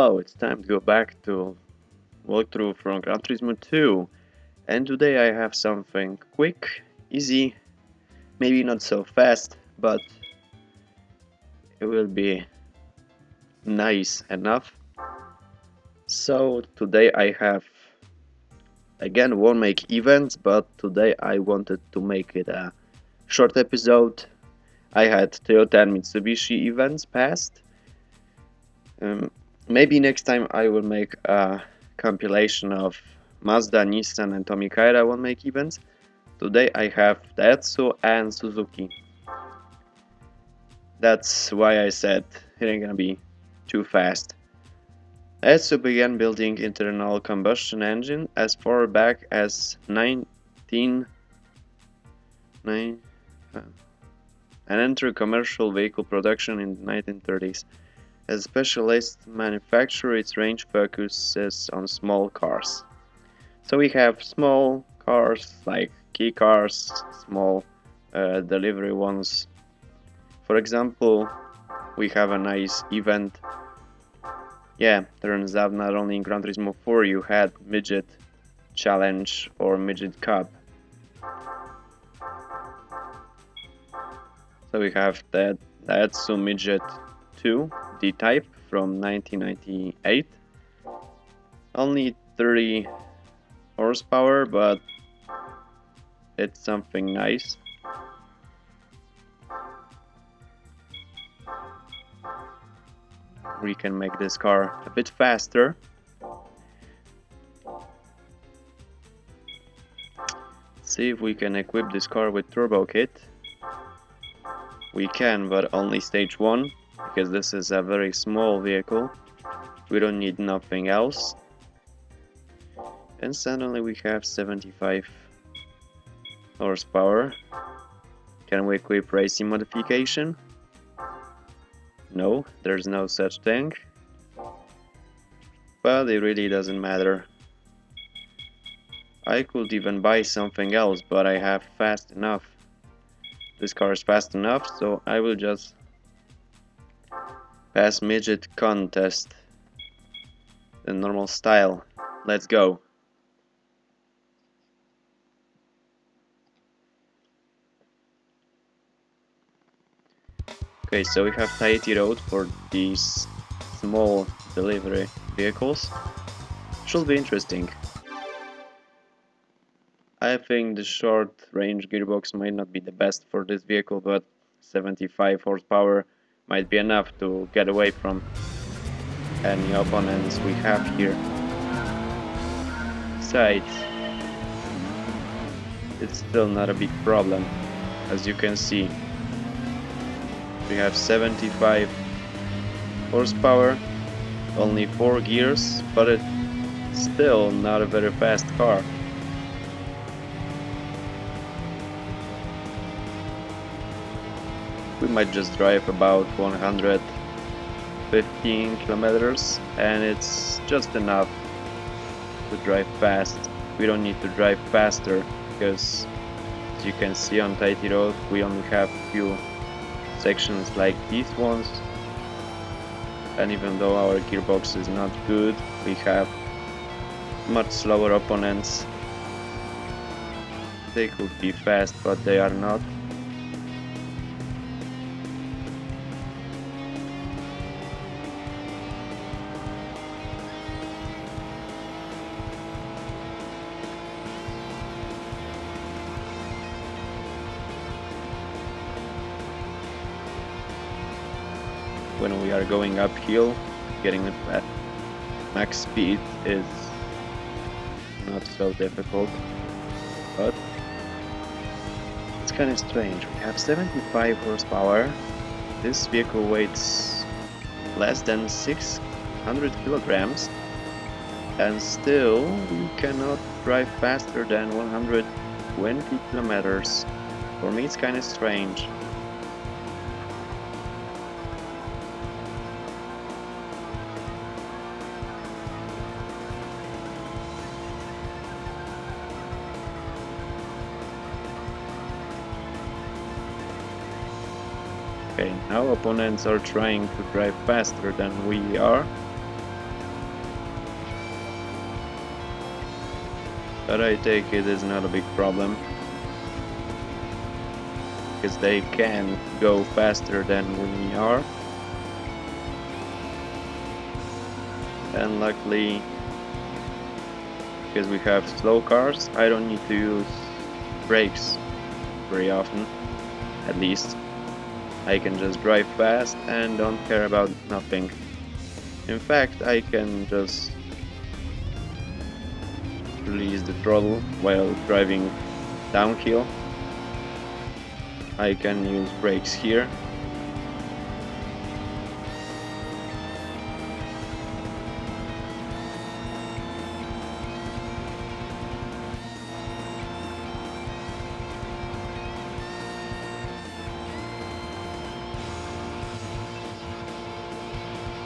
Hello, it's time to go back to walkthrough from Gran Turismo 2, and today I have something quick, easy, maybe not so fast, but it will be nice enough. So today I have, again, won't make events, but today I wanted to make it a short episode. I had Toyota and Mitsubishi events past. Maybe next time I will make a compilation of Mazda, Nissan and Tomi Kaira won't make events. Today I have Daihatsu and Suzuki. That's why I said it ain't gonna be too fast. Daihatsu began building internal combustion engine as far back as 1909 and entered commercial vehicle production in the 1930s. As a specialist manufacturer, its range focuses on small cars. So we have small cars like key cars, small delivery ones. For example, we have a nice event. Yeah, turns out not only in Gran Turismo 4 you had Midget Challenge or Midget Cup. So we have that Daihatsu Midget 2 D-Type from 1998. Only 30 horsepower, but it's something nice. We can make this car a bit faster. See if we can equip this car with turbo kit. We can, but only stage 1, because this is a very small vehicle. We don't need nothing else. And suddenly we have 75 horsepower. Can we equip racing modification? No, there's no such thing. But it really doesn't matter. I could even buy something else, but I have fast enough. This car is fast enough, so I will just pass midget contest in normal style. Let's go. Okay, so we have tighty road for these small delivery vehicles. Should be interesting. I think the short range gearbox might not be the best for this vehicle, but 75 horsepower might be enough to get away from any opponents we have here. Besides, it's still not a big problem, as you can see. We have 75 horsepower, only 4 gears, but it's still not a very fast car. We might just drive about 115 kilometers, and it's just enough to drive fast. We don't need to drive faster, because as you can see on tighty road we only have few sections like these ones, and even though our gearbox is not good, we have much slower opponents. They could be fast, but they are not. When we are going uphill, getting it at max speed is not so difficult, but it's kind of strange. We have 75 horsepower. This vehicle weighs less than 600 kilograms, and still we cannot drive faster than 120 kilometers. For me it's kind of strange. Okay, now opponents are trying to drive faster than we are. but I take it is not a big problem, because they can go faster than we are. And luckily, because we have slow cars, I don't need to use brakes very often, at least. I can just drive fast and don't care about nothing. In fact, I can just release the throttle while driving downhill. I can use brakes here.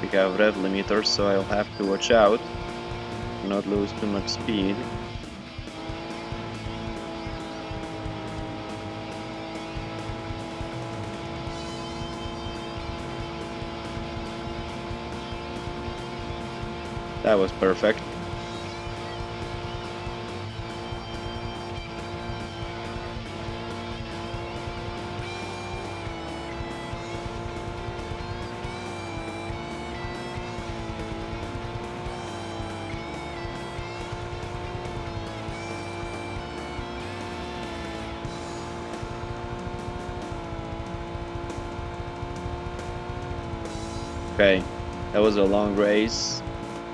We have rev limiters, so I'll have to watch out, not lose too much speed. That was perfect. Okay, that was a long race.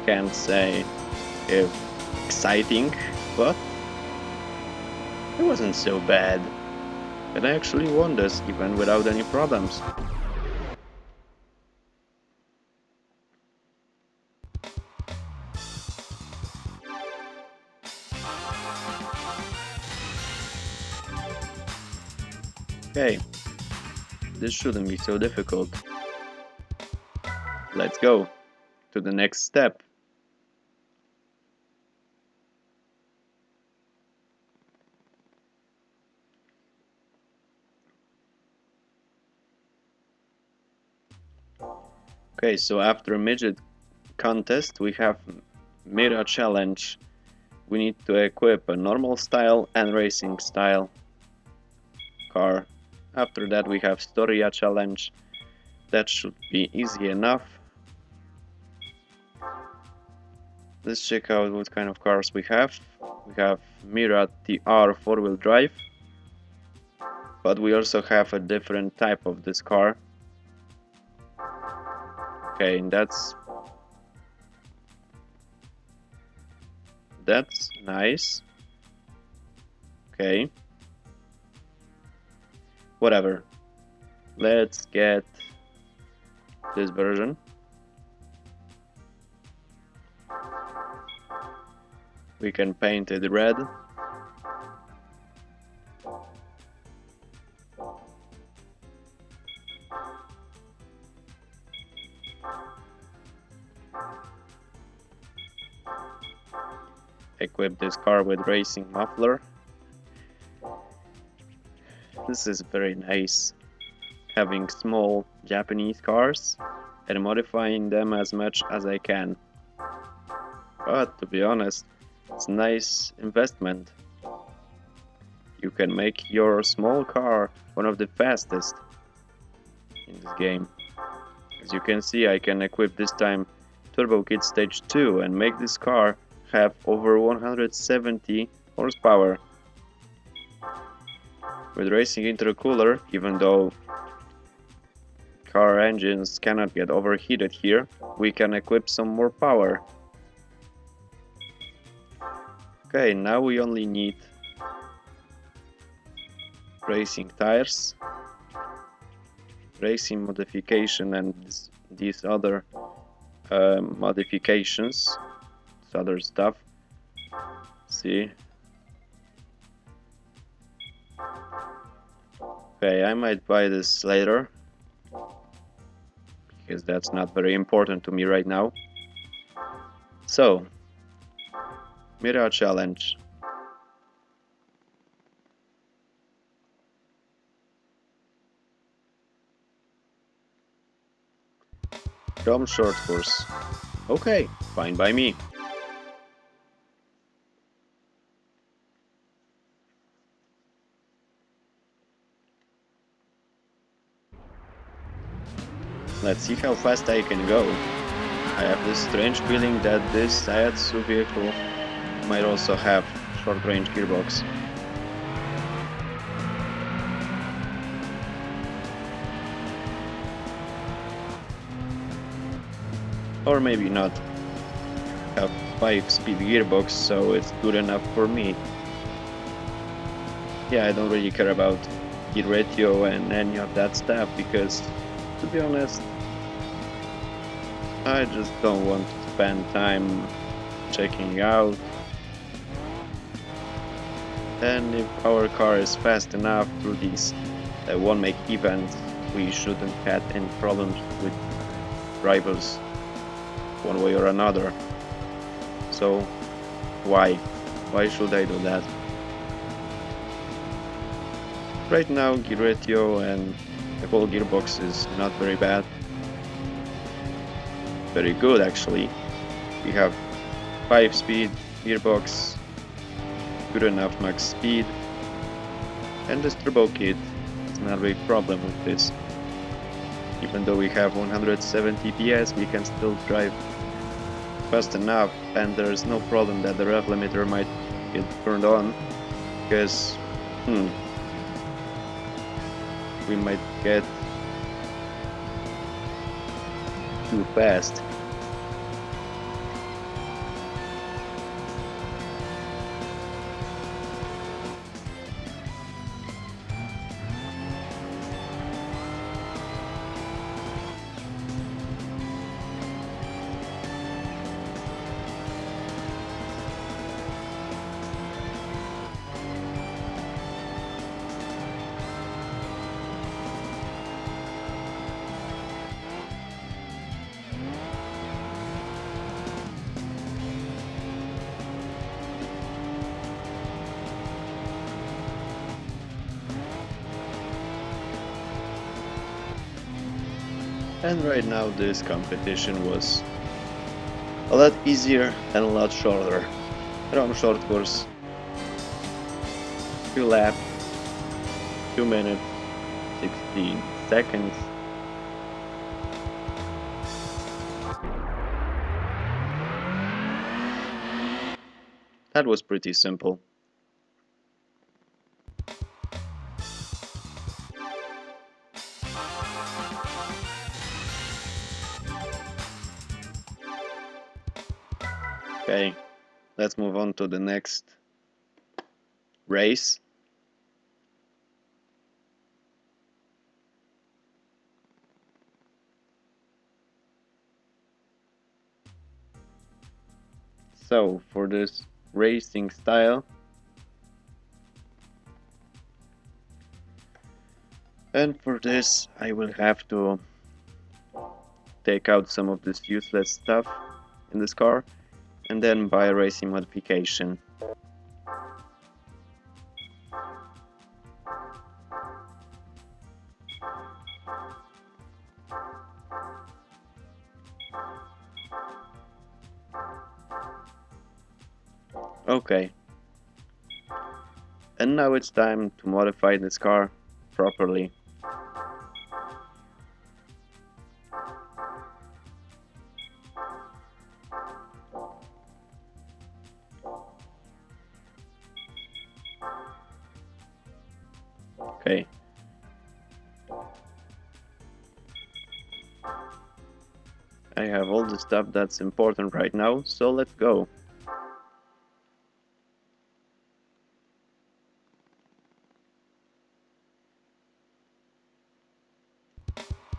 Can't say if exciting, but it wasn't so bad. And I actually won this even without any problems. Okay, this shouldn't be so difficult. Let's go to the next step. Okay, so after midget contest we have Mira challenge. We need to equip a normal style and racing style car. After that we have Storia challenge. That should be easy enough. Let's check out what kind of cars we have. We have Mira TR 4-wheel drive, but we also have a different type of this car. Okay, that's nice. Okay, whatever. Let's get this version. We can paint it red. Equip this car with racing muffler. This is very nice, having small Japanese cars and modifying them as much as I can. But to be honest, it's a nice investment. You can make your small car one of the fastest in this game. As you can see, I can equip this time Turbo Kit Stage 2 and make this car have over 170 horsepower. With racing intercooler, even though car engines cannot get overheated here, we can equip some more power. Okay, now we only need racing tires, racing modification, and these other modifications, this other stuff. See? Okay, I might buy this later, because that's not very important to me right now. So, Mira challenge. Drum short course. Okay, fine by me. Let's see how fast I can go. I have this strange feeling that this Daihatsu vehicle might also have short-range gearbox. Or maybe not. I have 5-speed gearbox, so it's good enough for me. Yeah, I don't really care about gear ratio and any of that stuff because, to be honest, I just don't want to spend time checking out. And if our car is fast enough through these one-make events, we shouldn't have any problems with rivals one way or another. So why? Why should I do that? Right now, gear ratio and the whole gearbox is not very bad. Very good, actually. We have 5-speed gearbox, good enough max speed, and this turbo kit is not a big problem with this. Even though we have 170 PS, we can still drive fast enough, and there's no problem that the rev limiter might get turned on, because we might get too fast. And right now this competition was a lot easier and a lot shorter. Around short course, 2 laps, 2 minutes, 16 seconds. That was pretty simple. Okay, let's move on to the next race. So, for this racing style, and for this I will have to take out some of this useless stuff in this car and then buy a racing modification. Okay. And now it's time to modify this car properly. Okay. I have all the stuff that's important right now, so let's go.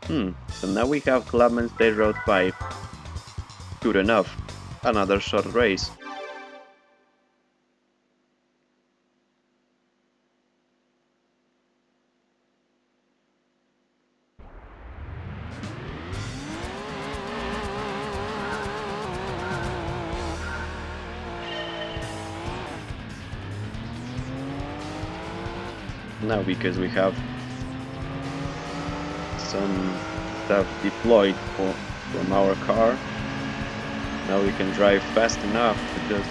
So now we have Clubman State Road 5. Good enough. Another short race. Now because we have some stuff deployed from our car, now we can drive fast enough to just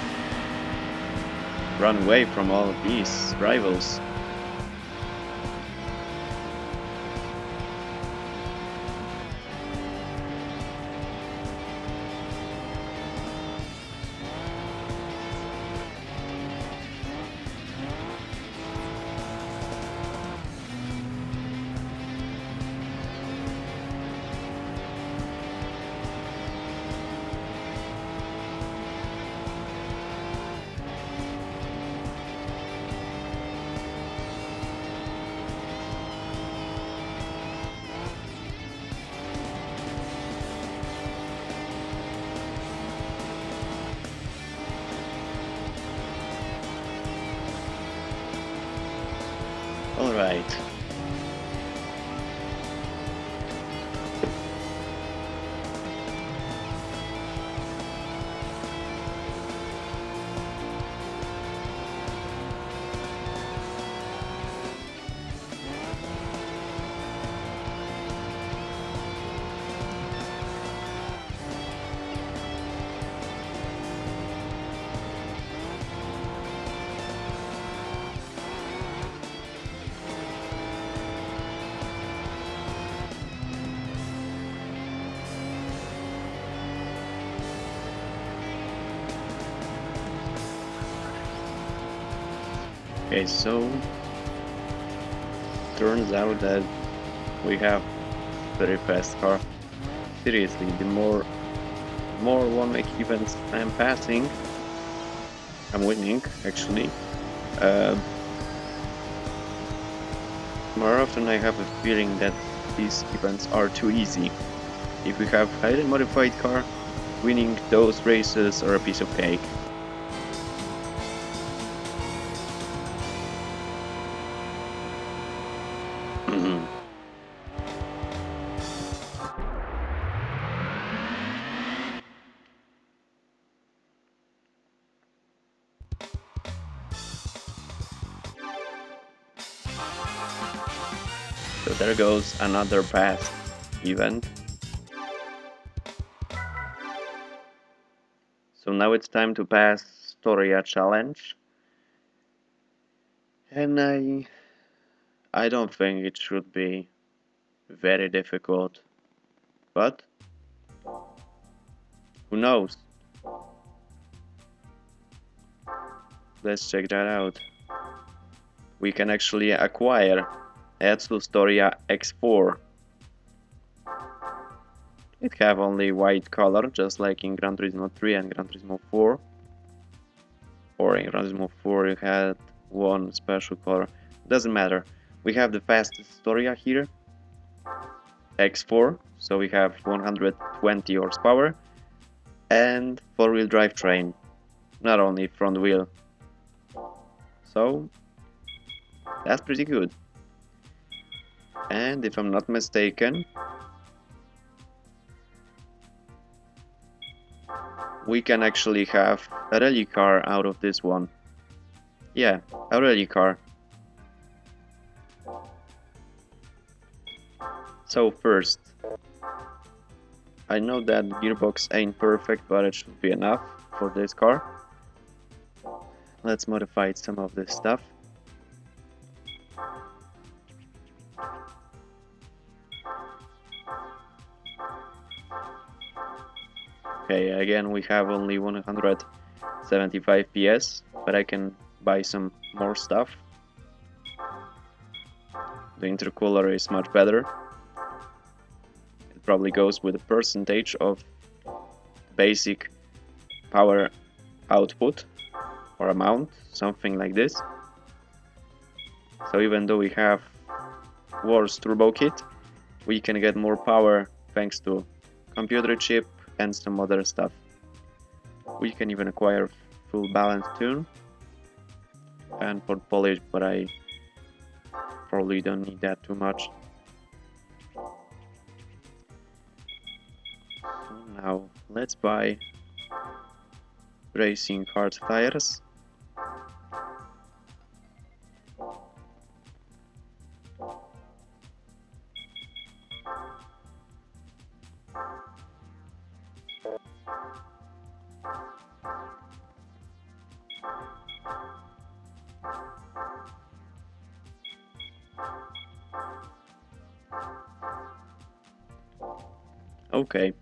run away from all of these rivals. Alright. Okay, so turns out that we have very fast car. Seriously, the more one-week events I'm passing, I'm winning actually. Uh, more often I have a feeling that these events are too easy. If we have highly modified car, winning those races are a piece of cake. So there goes another past event. So now it's time to pass Storia challenge. And I don't think it should be very difficult. But who knows? Let's check that out. We can actually acquire Daihatsu Storia X4. It have only white color, just like in Gran Turismo 3 and Gran Turismo 4. Or in Gran Turismo 4 you had one special color. Doesn't matter. We have the fastest Storia here, X4, so we have 120 horsepower and 4-wheel drivetrain, not only front wheel. So that's pretty good. And if I'm not mistaken, we can actually have a rally car out of this one. Yeah, a rally car. So first, I know that gearbox ain't perfect, but it should be enough for this car. Let's modify some of this stuff. Okay, again we have only 175 PS, but I can buy some more stuff. The intercooler is much better. It probably goes with a percentage of basic power output or amount, something like this. So even though we have worse turbo kit, we can get more power thanks to computer chip and some other stuff. We can even acquire full balance tune and port polish, but I probably don't need that too much. So now let's buy racing hard tires. Okay,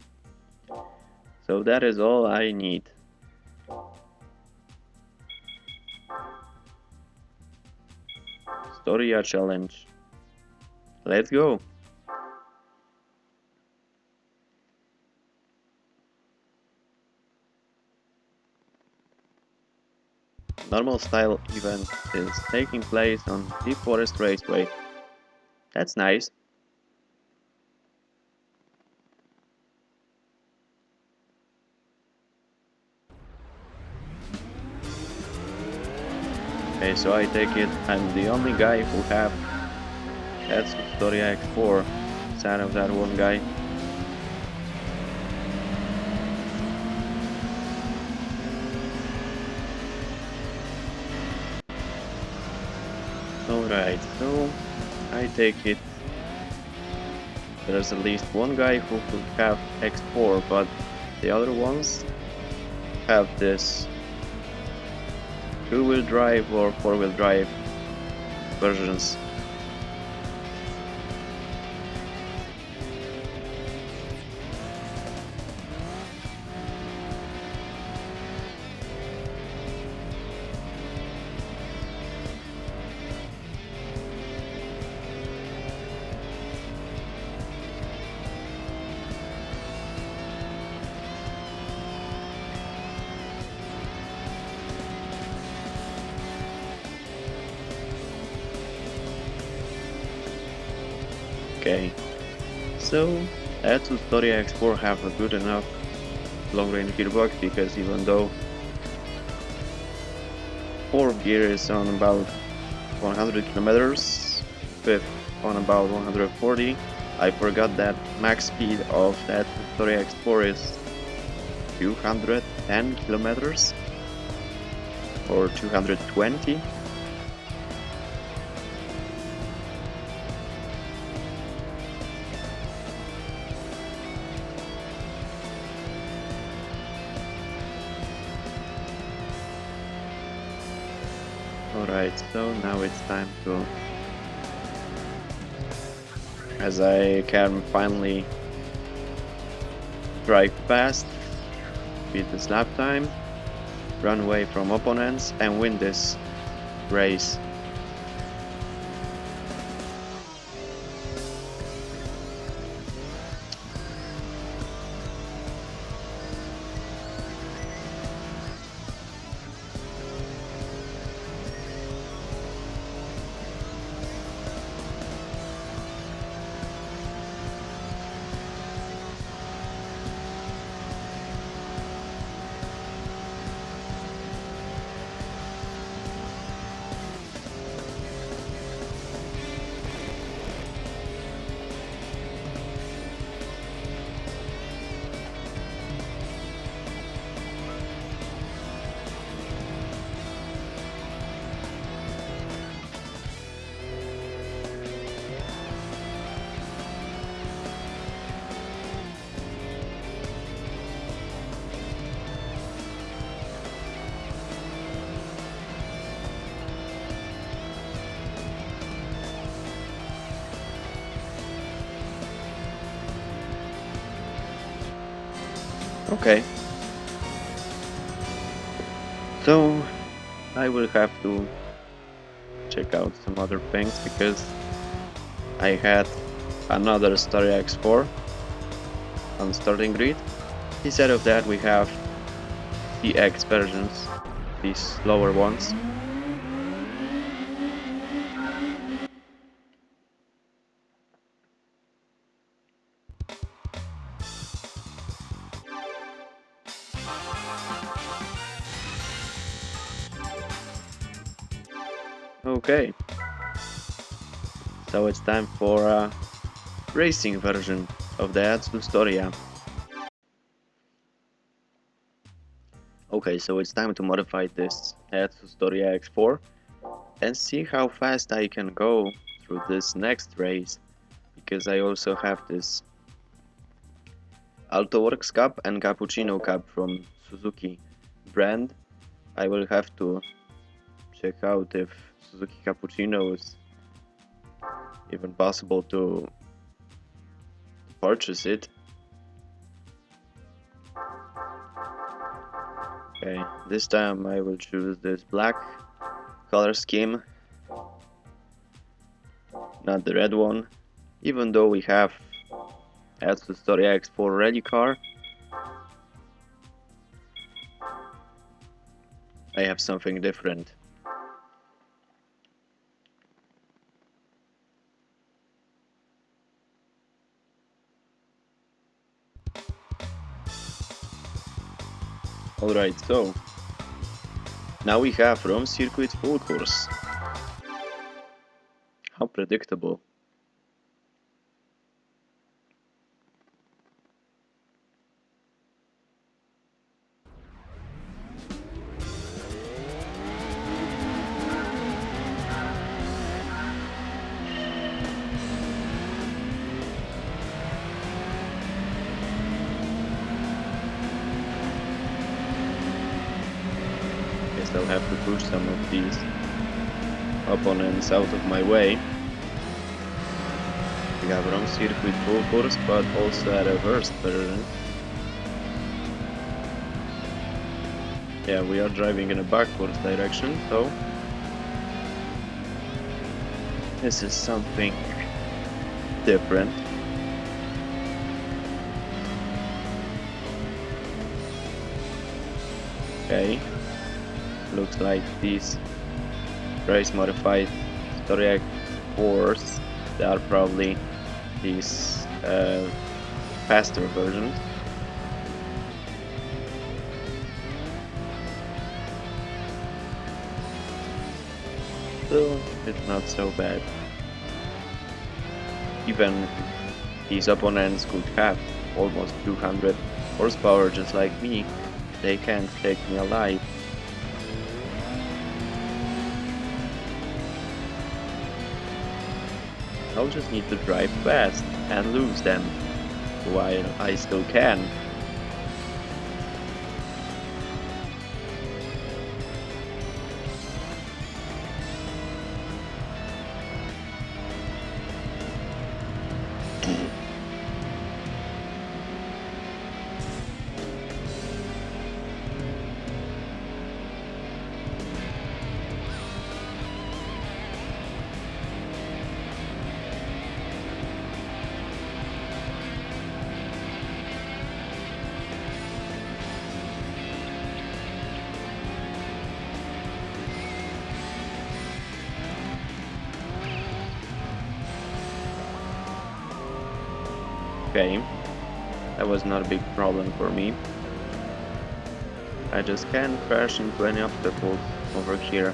so that is all I need. Storia challenge. Let's go! Normal style event is taking place on Deep Forest Raceway. That's nice. Okay, so I take it I'm the only guy who have Daihatsu Suzuki X4. Sad of that one guy. Alright, so I take it there's at least one guy who could have X4, but the other ones have this two-wheel drive or four-wheel drive versions. Okay, so Daihatsu Suzuki X4 have a good enough long-range gearbox because even though 4th gear is on about 100 kilometers, 5th on about 140, I forgot that max speed of Daihatsu Suzuki X4 is 210 kilometers or 220. Alright, so now it's time to, as I can finally drive fast, beat this lap time, run away from opponents and win this race. Okay. So I will have to check out some other things because I had another Story X4 on starting grid. Instead of that we have CX versions, these lower ones. Okay, so it's time for a racing version of the Daihatsu Storia. Okay, so it's time to modify this Daihatsu Storia X4 and see how fast I can go through this next race, because I also have this AltoWorks Cup and Cappuccino Cup from Suzuki brand. I will have to check out if Suzuki Cappuccino is even possible to purchase it. Okay, this time I will choose this black color scheme, not the red one. Even though we have Daihatsu Story X4 rally car, I have something different. Alright, so now we have Rome Circuit full course. How predictable. I'll have to push some of these opponents out of my way. We have wrong circuit full course, but also a reversed version. Yeah, we are driving in a backwards direction, so this is something different. Okay, looks like these race modified Story 4s, they are probably these faster versions. Still, it's not so bad. Even these opponents could have almost 200 horsepower just like me, they can't take me alive. I'll just need to drive fast and lose them, while I still can. Okay, that was not a big problem for me. I just can't crash into any obstacles over here.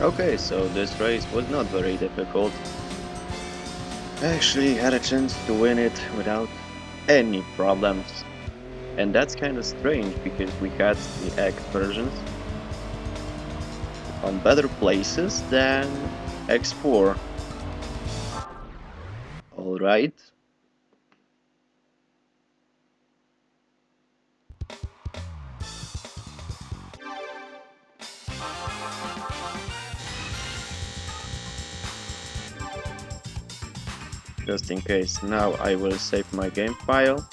Okay, so this race was not very difficult. I actually had a chance to win it without any problems. And that's kinda strange because we had the X versions on better places than X4. Alright. Just in case, now I will save my game file.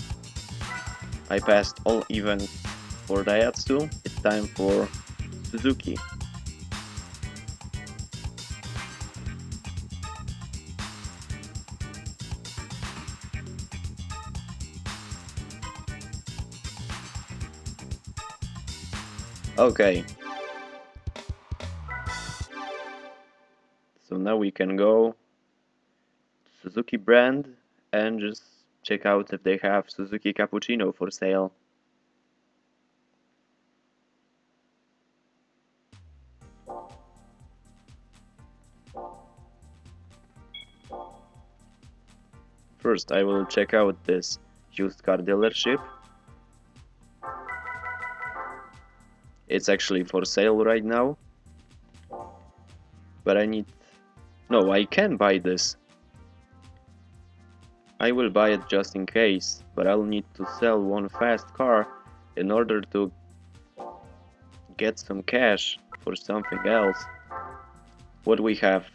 I passed all events for Daihatsu, it's time for Suzuki. Okay. So now we can go Suzuki brand and just check out if they have Suzuki Cappuccino for sale. First I will check out this used car dealership. It's actually for sale right now. But I need... No, I can buy this. I will buy it just in case, but I'll need to sell one fast car in order to get some cash for something else. What we have?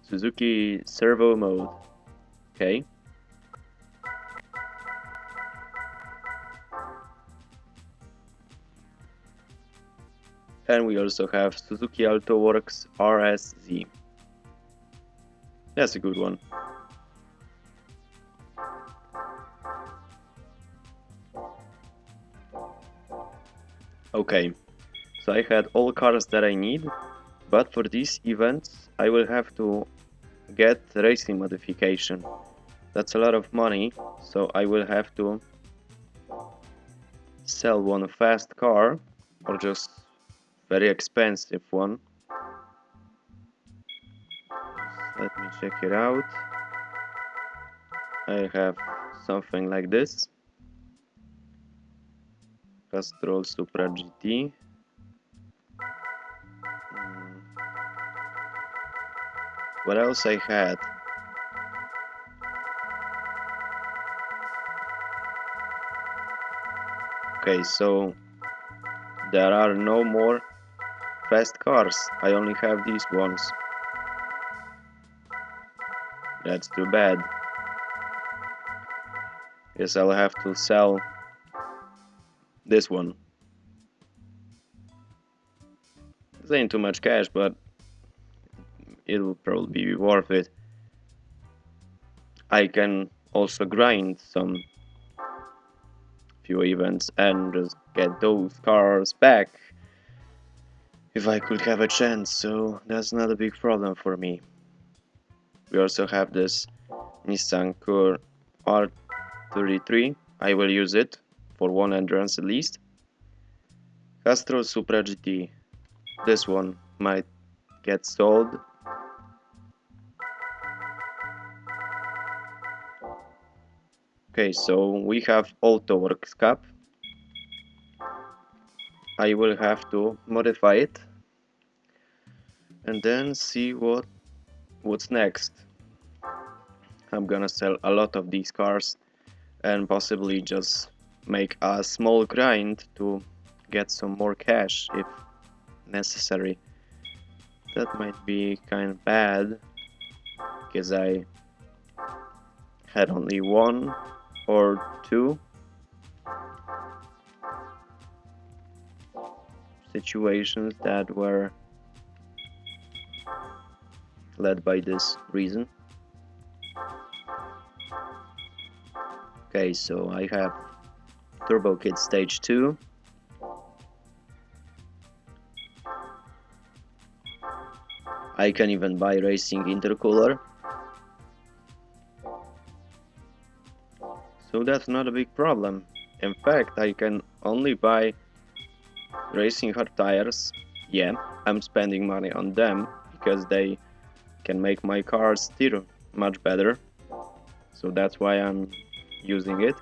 Suzuki servo mode. Okay. And we also have Suzuki AutoWorks RSZ. That's a good one. Okay, so I had all cars that I need, but for these events I will have to get racing modification. That's a lot of money, so I will have to sell one fast car or just very expensive one. Let me check it out. I have something like this. Castrol Supra GT. What else I had? Okay, so there are no more fast cars. I only have these ones. That's too bad. Guess I'll have to sell this one. This ain't too much cash, but it'll probably be worth it. I can also grind some few events and just get those cars back if I could have a chance, so that's not a big problem for me. We also have this Nissan Cur R33. I will use it for one endurance at least. Castrol Supra GT. This one might get sold. Okay, so we have AutoWorks Cup. I will have to modify it and then see what's next. I'm gonna sell a lot of these cars and possibly just make a small grind to get some more cash if necessary. That might be kind of bad because I had only one or two situations that were led by this reason. Okay, so I have Turbo Kit Stage 2. I can even buy Racing Intercooler. So that's not a big problem. In fact, I can only buy Racing Hard Tires. Yeah, I'm spending money on them because they can make my car steer much better. So that's why I'm using it.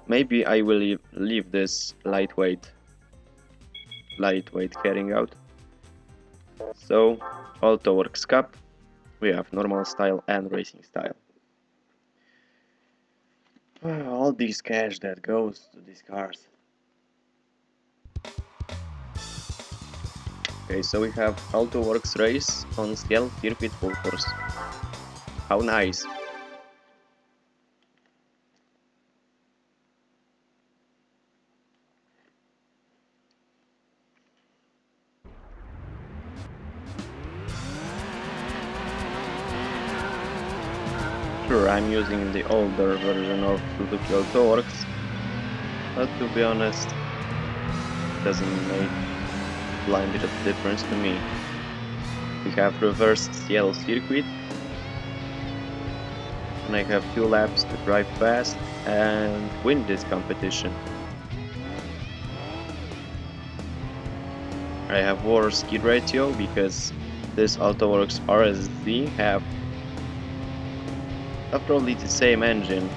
Maybe I will leave this lightweight carrying out. So, AutoWorks Cup, we have normal style and racing style. All this cash that goes to these cars. Okay, so we have AutoWorks race on CL Circuit Full Force. How nice! Sure, I'm using the older version of Suzuki AutoWorks, but to be honest, it doesn't make a blind bit of difference to me. We have reversed CL circuit, and I have 2 laps to drive fast and win this competition. I have worse skid ratio because this AutoWorks RSZ have probably the same engine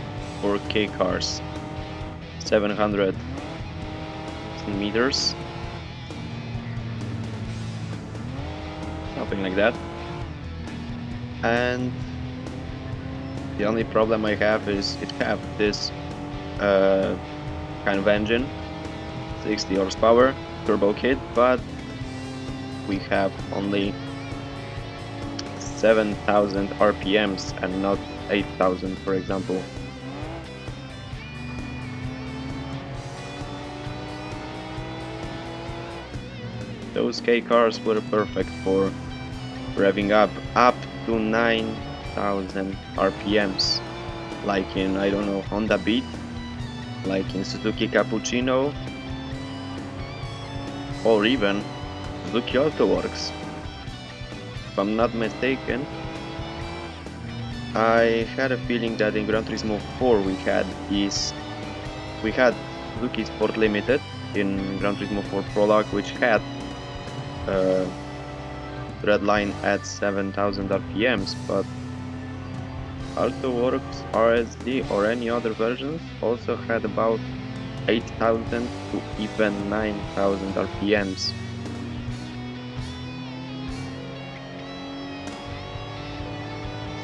for K cars, 700 meters, something like that. And the only problem I have is it have this uh, kind of engine, 60 horsepower, turbo kit, but we have only 7,000 RPMs and not 8,000, for example. Those K cars were perfect for revving up to 9,000 RPMs, like in, I don't know, Honda Beat, like in Suzuki Cappuccino, or even Suzuki Autoworks. If I'm not mistaken, I had a feeling that in Gran Turismo 4 we had Suzuki Sport Limited in Gran Turismo 4 Prologue, which had uh, red line at 7,000 RPMs, but AutoWorks, RSD, or any other versions also had about 8,000 to even 9,000 RPMs.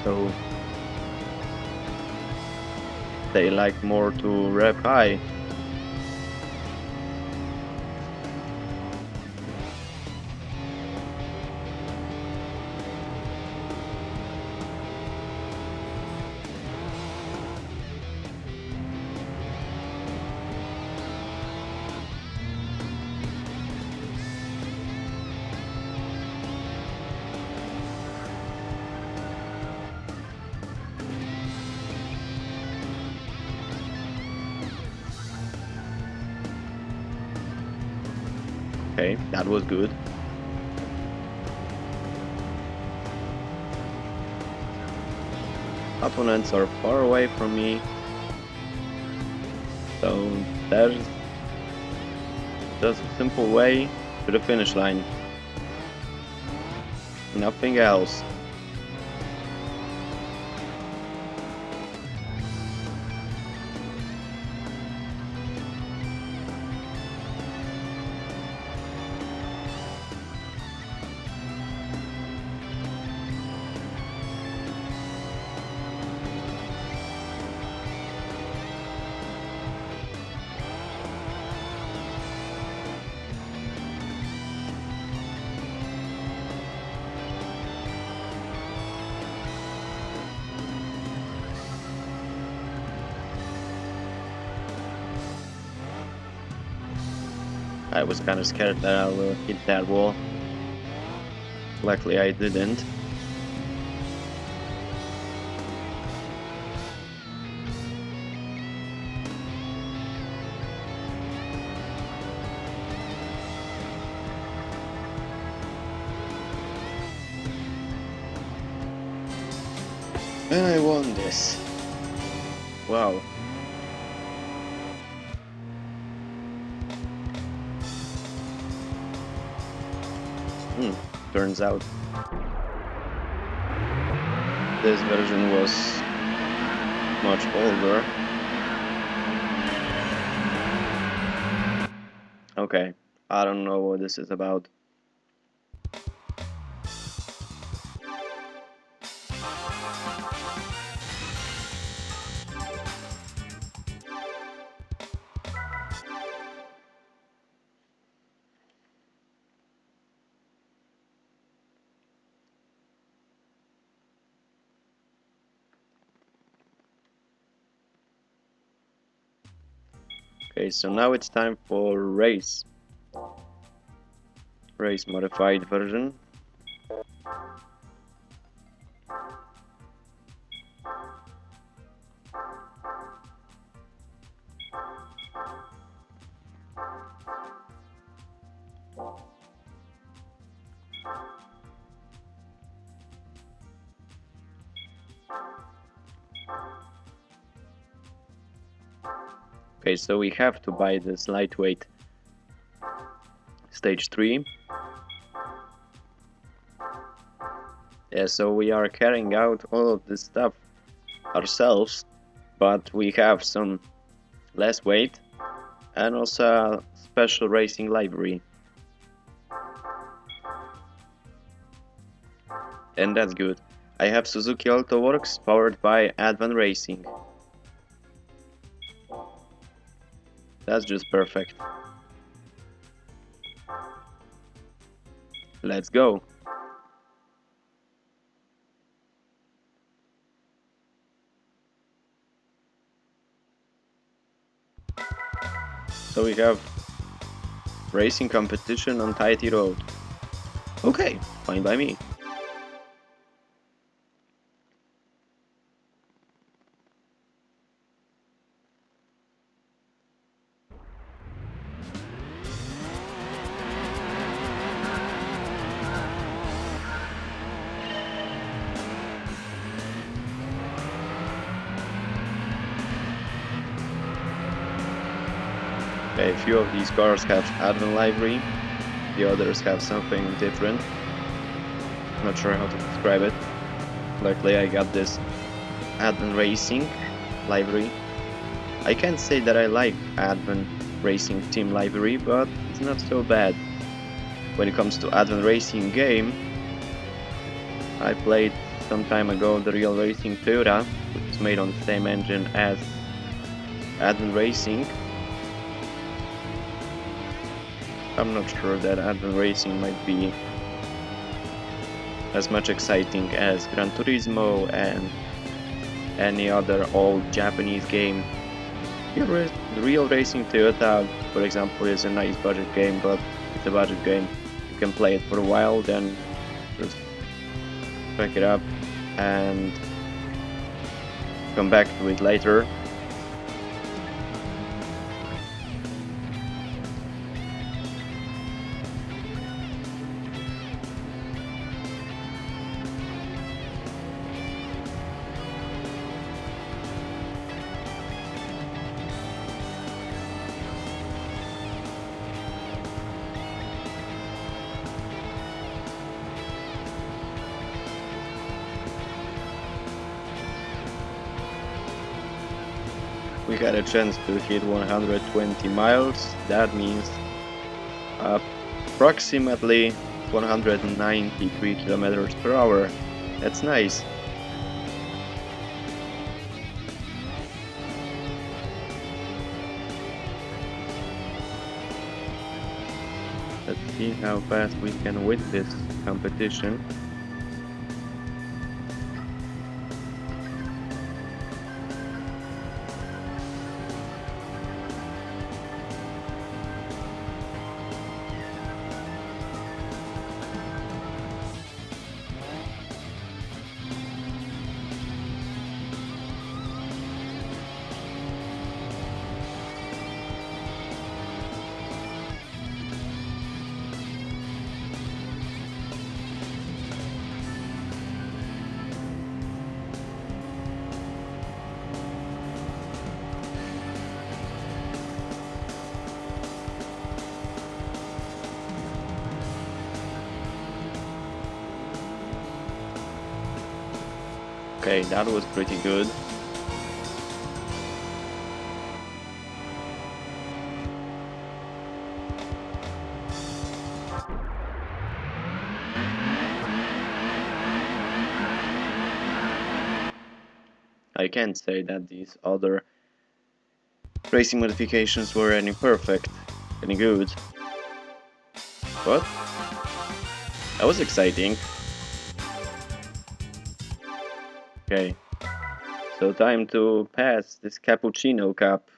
So they like more to rev high. Okay, that was good. Opponents are far away from me, so there's just a simple way to the finish line. Nothing else. I was kind of scared that I will hit that wall. Luckily I didn't. And I won this. Wow. Turns out this version was much older. Okay, I don't know what this is about. Okay, so now it's time for race modified version. Okay, so we have to buy this lightweight stage 3. Yeah, so we are carrying out all of this stuff ourselves, but we have some less weight and also a special racing livery. And that's good. I have Suzuki AutoWorks powered by Advan Racing. That's just perfect. Let's go. So we have racing competition on Tahiti Road. Okay, fine by me. Okay, a few of these cars have Advan livery, the others have something different. Not sure how to describe it. Luckily I got this Advan Racing livery. I can't say that I like Advan Racing team livery, but it's not so bad. When it comes to Advan Racing game, I played some time ago the Real Racing Toyota, which is made on the same engine as Advan Racing. I'm not sure that Advan Racing might be as much exciting as Gran Turismo and any other old Japanese game. The Real Racing Toyota, for example, is a nice budget game, but it's a budget game. You can play it for a while, then just pick it up and come back to it later. We had a chance to hit 120 miles. That means approximately 193 kilometers per hour. That's nice. Let's see how fast we can win this competition. Okay, that was pretty good. I can't say that these other racing modifications were any perfect, any good. But that was exciting. Okay, so time to pass this cappuccino cup.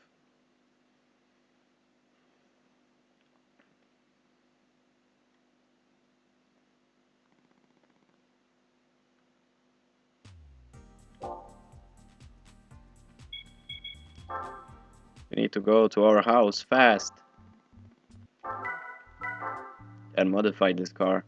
We need to go to our house fast and modify this car.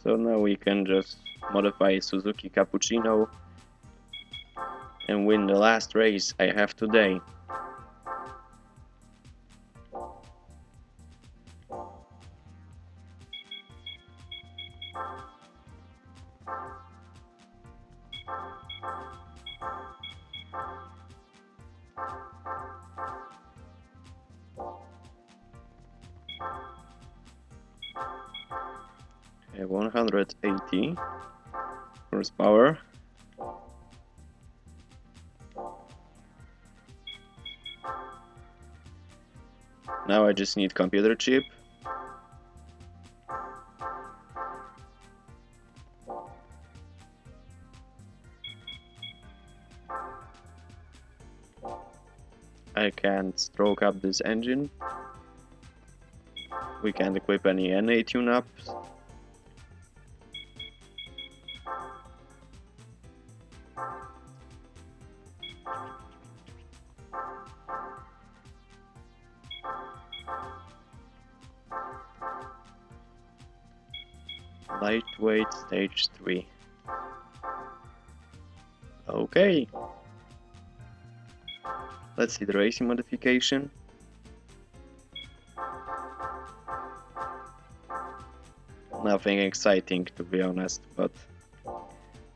So now we can just modify Suzuki Cappuccino and win the last race I have today. 180 horsepower. Now I just need computer chip. I can't stroke up this engine. We can't equip any NA tune-ups. Lightweight stage 3. Okay. Let's see the racing modification. Nothing exciting, to be honest, but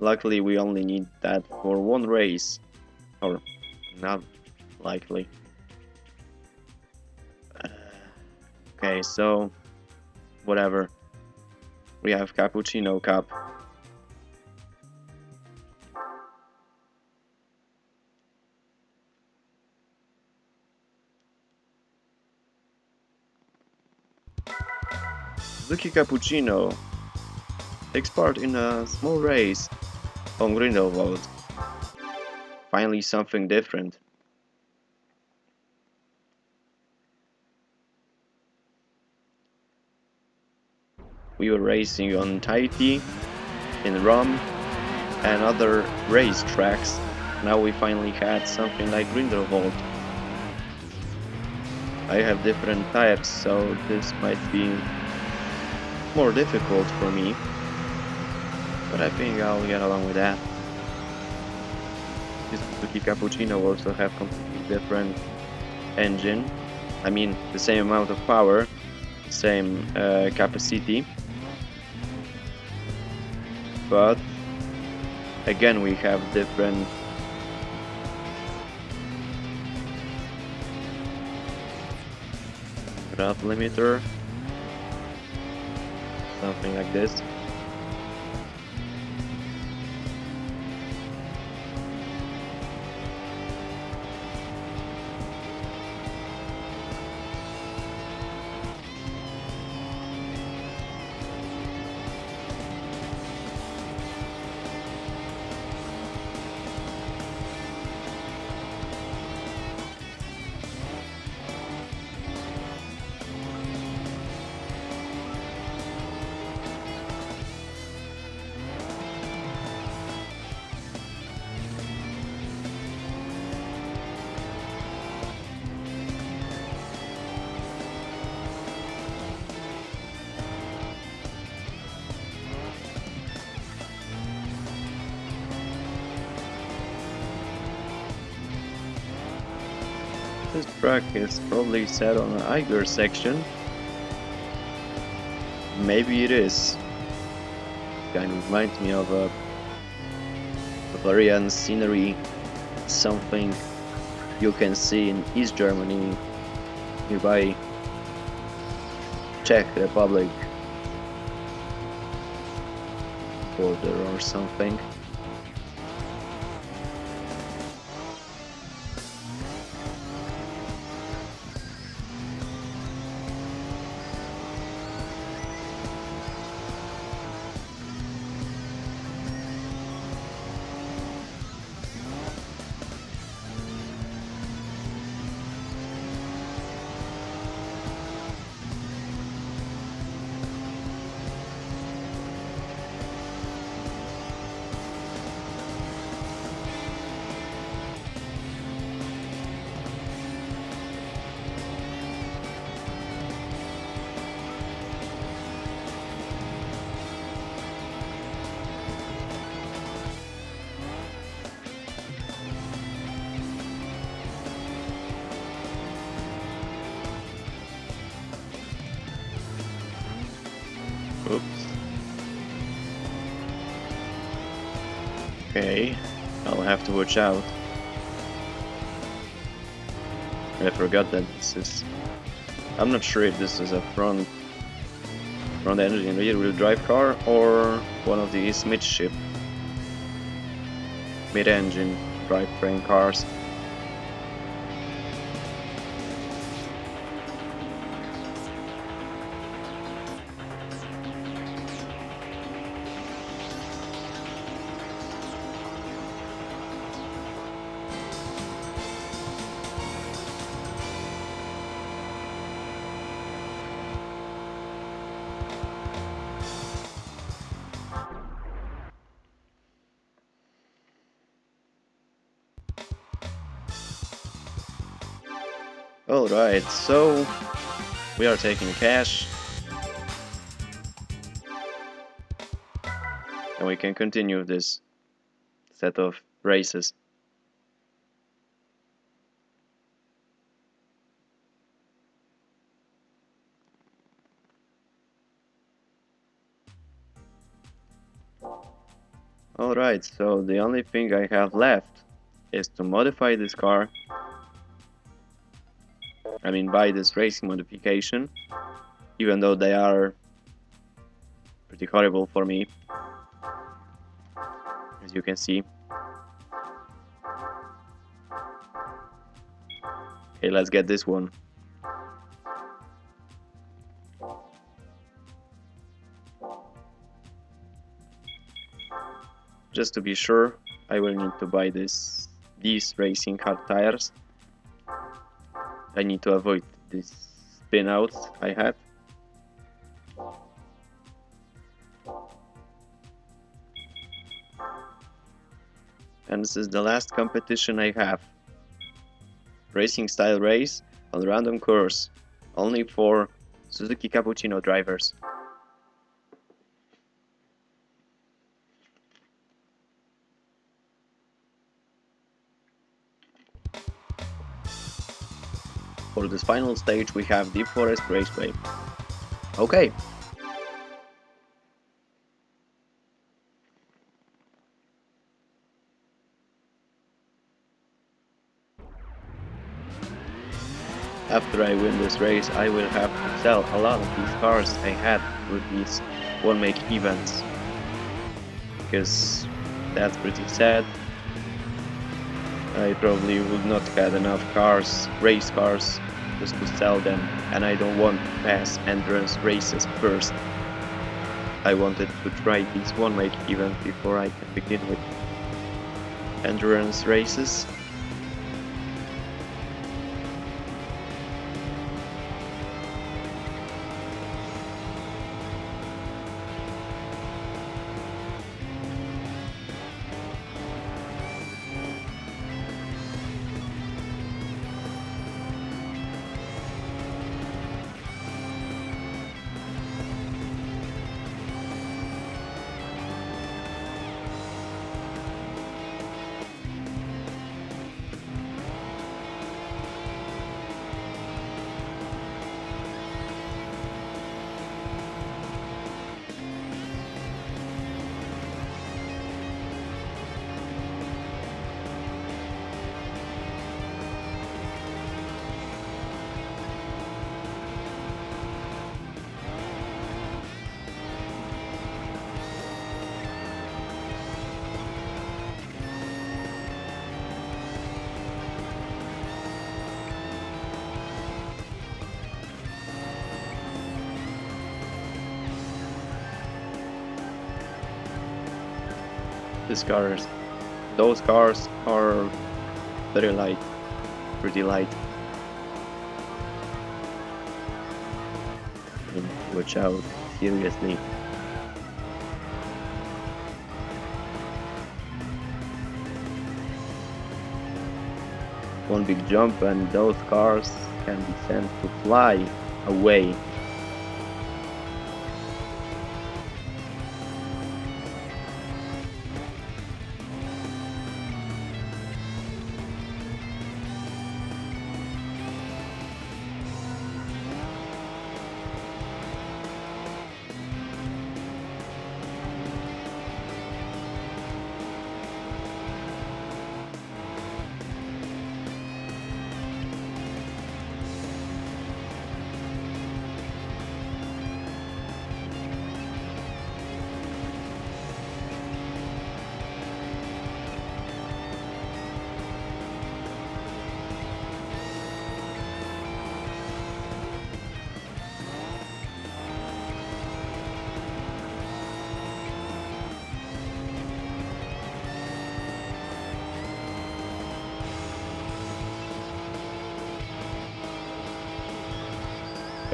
luckily we only need that for one race. Or not likely. Okay, so whatever. We have Cappuccino Cup. Suzuki Cappuccino takes part in a small race on Grindelwald. Finally something different. We were racing on Tahiti, in Rum, and other race tracks. Now we finally had something like Grindelwald. I have different types, so this might be more difficult for me, but I think I'll get along with that. This Suzuki Cappuccino also have completely different engine. I mean, the same amount of power, same capacity, but again we have different graph limiter, something like this. This track is probably set on an Eiger section. Maybe it is. Kind of reminds me of a Bavarian scenery, something you can see in East Germany, nearby Czech Republic border or something. Oops. Okay, I'll have to watch out. I forgot that this is... I'm not sure if this is a front front engine rear-wheel drive car or one of these mid-engine drivetrain cars. Alright, so we are taking cash and we can continue this set of races. Alright, so the only thing I have left is to modify this car. I mean, buy this racing modification, even though they are pretty horrible for me, as you can see. Okay, let's get this one. Just to be sure, I will need to buy these racing car tires. I need to avoid these spin outs I had. And this is the last competition I have. Racing style race on random course, only for Suzuki Cappuccino drivers. For this final stage we have Deep Forest Raceway. Okay. After I win this race, I will have to sell a lot of these cars I had with these one-make events. Because that's pretty sad. I probably would not have enough cars, race cars, just to sell them, and I don't want to pass endurance races first. I wanted to try these one-make events before I can begin with endurance races. Those cars are very light, pretty light. And watch out, seriously. One big jump and those cars can be sent to fly away.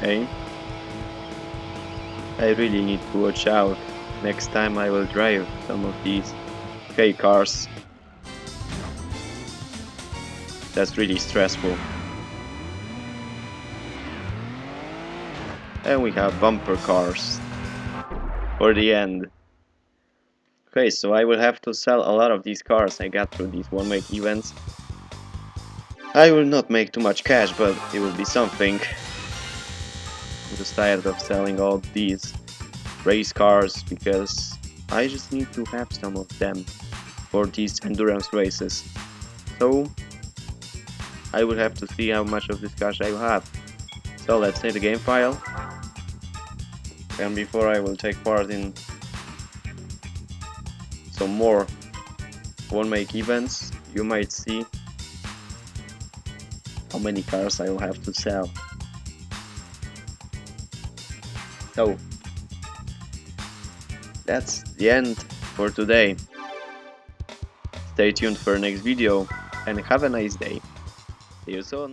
Okay. I really need to watch out. Next time I will drive some of these K cars. That's really stressful. And we have bumper cars for the end. Okay, so I will have to sell a lot of these cars I got through these one make events. I will not make too much cash, but it will be something. I'm just tired of selling all these race cars because I just need to have some of them for these endurance races. So I will have to see how much of this cash I will have. So let's say the game file. And before I will take part in some more one make events, you might see how many cars I will have to sell. So that's the end for today. Stay tuned for next video and have a nice day. See you soon.